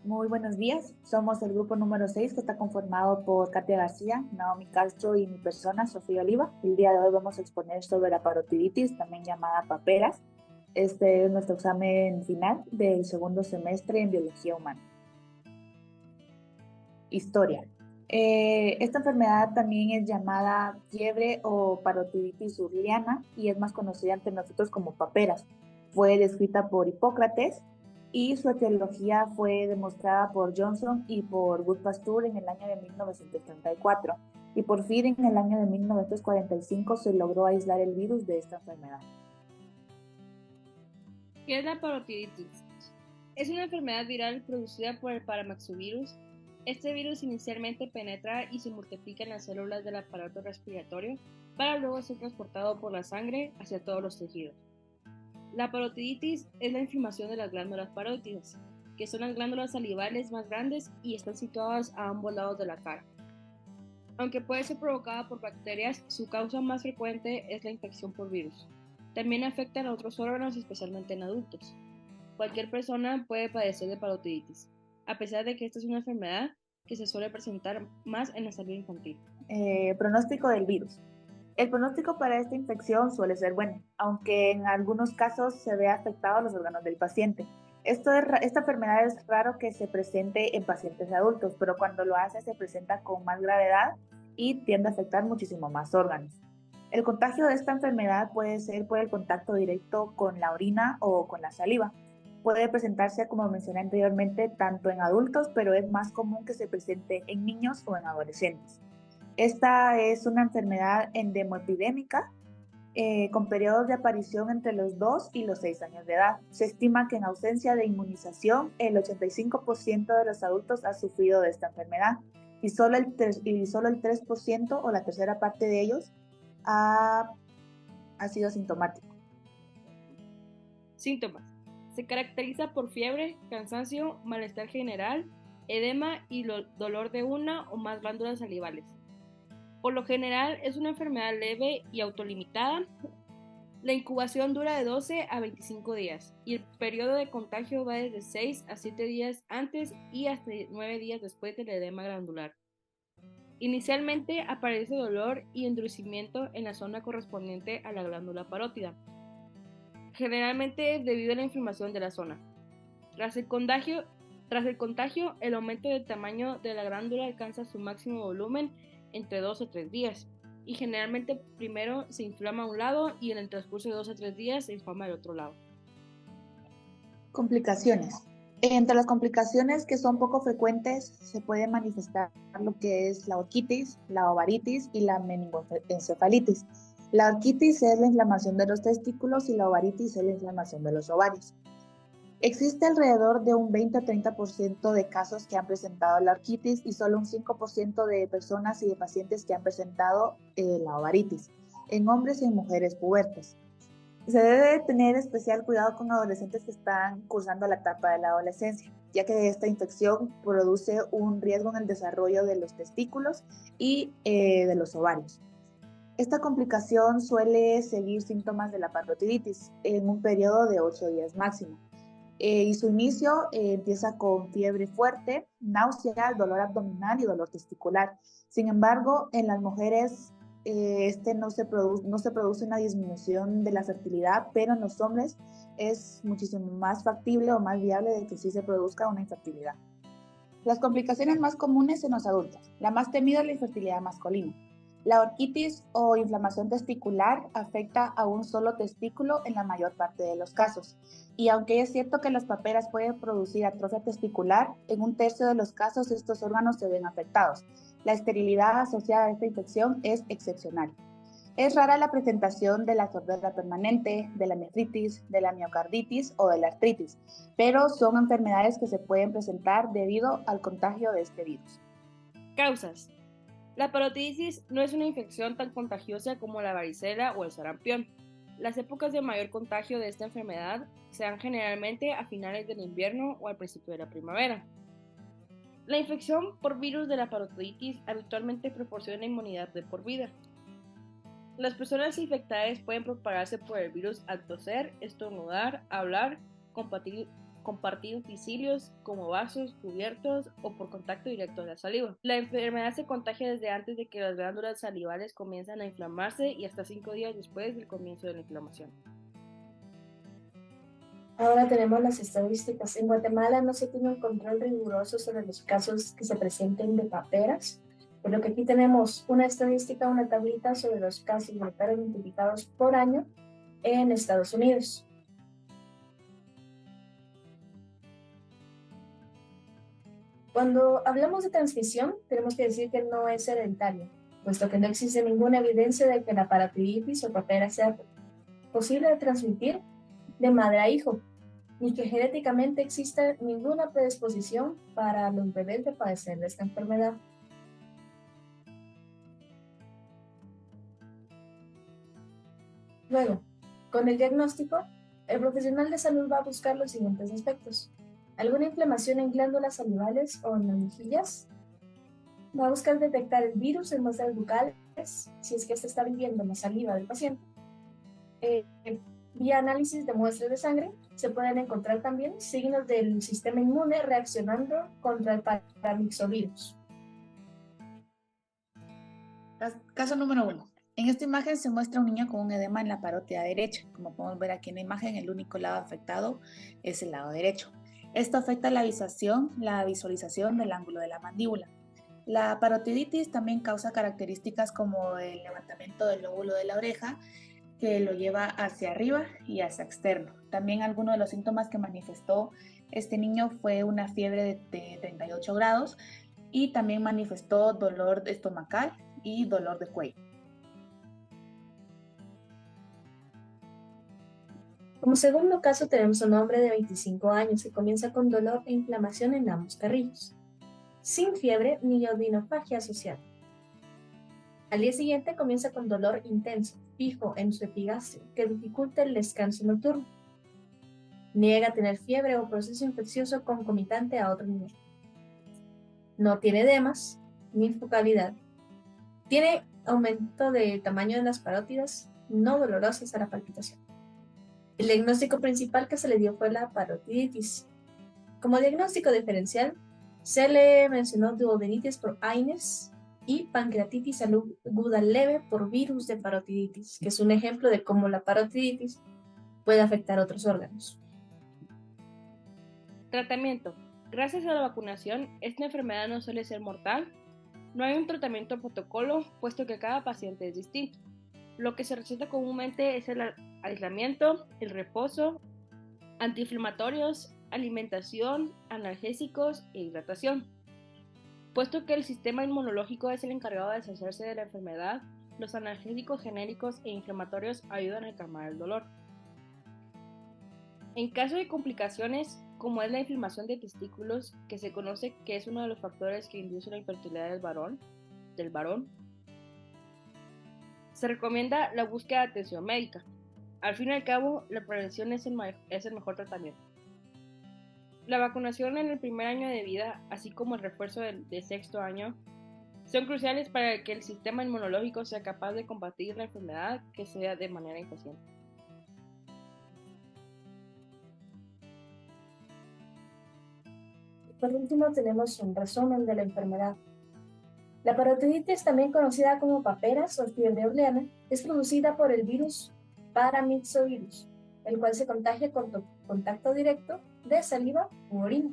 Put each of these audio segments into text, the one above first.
Muy buenos días. Somos el grupo número 6 que está conformado por Katia García, Naomi Castro y mi persona, Sofía Oliva. El día de hoy vamos a exponer sobre la parotiditis, también llamada paperas. Este es nuestro examen final del segundo semestre en Biología Humana. Historia. Esta enfermedad también es llamada fiebre o parotiditis urliana y es más conocida entre nosotros como paperas. Fue descrita por Hipócrates y su etiología fue demostrada por Johnson y por Goodpasture en el año de 1934. Y por fin en el año de 1945 se logró aislar el virus de esta enfermedad. ¿Qué es la parotiditis? Es una enfermedad viral producida por el Paramaxovirus. Este virus inicialmente penetra y se multiplica en las células del aparato respiratorio para luego ser transportado por la sangre hacia todos los tejidos. La parotiditis es la inflamación de las glándulas parótidas, que son las glándulas salivales más grandes y están situadas a ambos lados de la cara. Aunque puede ser provocada por bacterias, su causa más frecuente es la infección por virus. También afectan a otros órganos, especialmente en adultos. Cualquier persona puede padecer de parotiditis, a pesar de que esta es una enfermedad que se suele presentar más en la salud infantil. Pronóstico del virus. El pronóstico para esta infección suele ser bueno, aunque en algunos casos se ve afectado a los órganos del paciente. Esta enfermedad es raro que se presente en pacientes adultos, pero cuando lo hace se presenta con más gravedad y tiende a afectar muchísimo más órganos. El contagio de esta enfermedad puede ser por el contacto directo con la orina o con la saliva. Puede presentarse, como mencioné anteriormente, tanto en adultos, pero es más común que se presente en niños o en adolescentes. Esta es una enfermedad endemoepidémica con periodos de aparición entre los 2 y los 6 años de edad. Se estima que en ausencia de inmunización, el 85% de los adultos ha sufrido de esta enfermedad y solo el 3% o la tercera parte de ellos ha, ha sido sintomático. Síntomas. Se caracteriza por fiebre, cansancio, malestar general, edema y dolor de una o más glándulas salivales. Por lo general es una enfermedad leve y autolimitada. La incubación dura de 12 a 25 días y el periodo de contagio va desde 6 a 7 días antes y hasta 9 días después del edema glandular. Inicialmente aparece dolor y endurecimiento en la zona correspondiente a la glándula parótida, generalmente debido a la inflamación de la zona. Tras el contagio, el aumento del tamaño de la glándula alcanza su máximo volumen entre 2 a 3 días y generalmente primero se inflama a un lado y en el transcurso de 2 a 3 días se inflama al otro lado. Complicaciones. Entre las complicaciones que son poco frecuentes se puede manifestar lo que es la orquitis, la ovaritis y la meningoencefalitis. La orquitis es la inflamación de los testículos y la ovaritis es la inflamación de los ovarios. Existe alrededor de un 20 a 30% de casos que han presentado la orquitis y solo un 5% de personas y de pacientes que han presentado la ovaritis, en hombres y en mujeres pubertas. Se debe tener especial cuidado con adolescentes que están cursando la etapa de la adolescencia, ya que esta infección produce un riesgo en el desarrollo de los testículos y de los ovarios. Esta complicación suele seguir síntomas de la parotiditis en un periodo de 8 días máximo. Y su inicio empieza con fiebre fuerte, náusea, dolor abdominal y dolor testicular. Sin embargo, en las mujeres no se produce una disminución de la fertilidad, pero en los hombres es muchísimo más factible o más viable de que sí se produzca una infertilidad. Las complicaciones más comunes en los adultos. La más temida es la infertilidad masculina. La orquitis o inflamación testicular afecta a un solo testículo en la mayor parte de los casos. Y aunque es cierto que las paperas pueden producir atrofia testicular, en un tercio de los casos estos órganos se ven afectados. La esterilidad asociada a esta infección es excepcional. Es rara la presentación de la sordera permanente, de la nefritis, de la miocarditis o de la artritis, pero son enfermedades que se pueden presentar debido al contagio de este virus. Causas. La parotiditis no es una infección tan contagiosa como la varicela o el sarampión. Las épocas de mayor contagio de esta enfermedad se dan generalmente a finales del invierno o al principio de la primavera. La infección por virus de la parotiditis habitualmente proporciona inmunidad de por vida. Las personas infectadas pueden propagarse por el virus al toser, estornudar, hablar, compartir utensilios como vasos, cubiertos o por contacto directo de la saliva. La enfermedad se contagia desde antes de que las glándulas salivales comiencen a inflamarse y hasta 5 días después del comienzo de la inflamación. Ahora tenemos las estadísticas. En Guatemala no se tiene un control riguroso sobre los casos que se presenten de paperas, por lo que aquí tenemos una estadística, una tablita sobre los casos de paperas identificados por año en Estados Unidos. Cuando hablamos de transmisión, tenemos que decir que no es hereditaria, puesto que no existe ninguna evidencia de que la parotiditis o papera sea posible de transmitir de madre a hijo, ni que genéticamente exista ninguna predisposición para los bebés de padecer de esta enfermedad. Luego, con el diagnóstico, el profesional de salud va a buscar los siguientes aspectos: alguna inflamación en glándulas salivales o en las mejillas, va a buscar detectar el virus en muestras bucales, si es que se está viviendo en la saliva del paciente. Vía análisis de muestras de sangre se pueden encontrar también signos del sistema inmune reaccionando contra el paramyxovirus. Caso número 1. En esta imagen se muestra un niño con un edema en la parótida derecha. Como podemos ver aquí en la imagen, el único lado afectado es el lado derecho. Esto afecta la visualización del ángulo de la mandíbula. La parotiditis también causa características como el levantamiento del lóbulo de la oreja, que lo lleva hacia arriba y hacia externo. También algunos de los síntomas que manifestó este niño fue una fiebre de 38 grados y también manifestó dolor estomacal y dolor de cuello. Como segundo caso tenemos a un hombre de 25 años que comienza con dolor e inflamación en ambos carrillos, sin fiebre ni odinofagia asociada. Al día siguiente comienza con dolor intenso, fijo en su epigastrio, que dificulta el descanso nocturno. Niega tener fiebre o proceso infeccioso concomitante a otro nivel. No tiene edemas ni focalidad. Tiene aumento del tamaño de las parótidas, no dolorosas a la palpitación. El diagnóstico principal que se le dio fue la parotiditis. Como diagnóstico diferencial, se le mencionó duodenitis por Aines y pancreatitis aguda leve por virus de parotiditis, que es un ejemplo de cómo la parotiditis puede afectar otros órganos. Tratamiento. Gracias a la vacunación, esta enfermedad no suele ser mortal. No hay un tratamiento protocolo, puesto que cada paciente es distinto. Lo que se receta comúnmente es el aislamiento, el reposo, antiinflamatorios, alimentación, analgésicos e hidratación. Puesto que el sistema inmunológico es el encargado de deshacerse de la enfermedad, los analgésicos genéricos e inflamatorios ayudan a calmar el dolor. En caso de complicaciones, como es la inflamación de testículos, que se conoce que es uno de los factores que induce la infertilidad del varón, se recomienda la búsqueda de atención médica. Al fin y al cabo, la prevención es el mejor tratamiento. La vacunación en el primer año de vida, así como el refuerzo del sexto año, son cruciales para que el sistema inmunológico sea capaz de combatir la enfermedad que sea de manera impaciente. Por último tenemos un resumen de la enfermedad. La parotiditis, también conocida como paperas o fiebre orleana, es producida por el virus paramyxovirus, el cual se contagia con contacto directo de saliva u orina.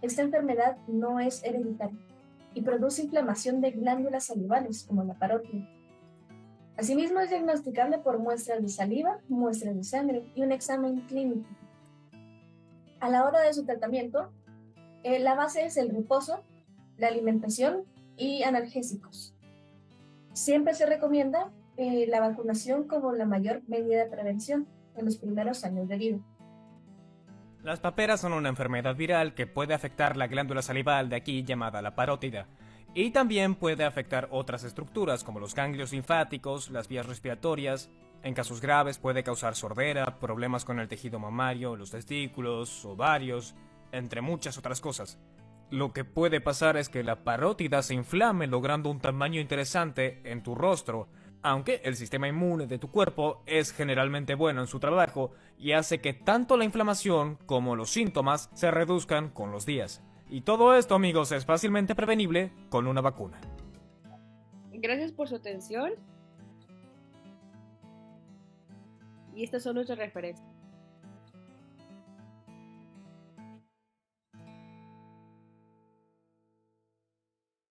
Esta enfermedad no es hereditaria y produce inflamación de glándulas salivales, como la parótida. Asimismo, es diagnosticable por muestras de saliva, muestras de sangre y un examen clínico. A la hora de su tratamiento, la base es el reposo, la alimentación y analgésicos. Siempre se recomienda la vacunación como la mayor medida de prevención en los primeros años de vida. Las paperas son una enfermedad viral que puede afectar la glándula salival de aquí llamada la parótida, y también puede afectar otras estructuras como los ganglios linfáticos, las vías respiratorias. En casos graves puede causar sordera, problemas con el tejido mamario, los testículos, ovarios, entre muchas otras cosas. Lo que puede pasar es que la parótida se inflame logrando un tamaño interesante en tu rostro, aunque el sistema inmune de tu cuerpo es generalmente bueno en su trabajo y hace que tanto la inflamación como los síntomas se reduzcan con los días. Y todo esto, amigos, es fácilmente prevenible con una vacuna. Gracias por su atención. Y estas son nuestras referencias.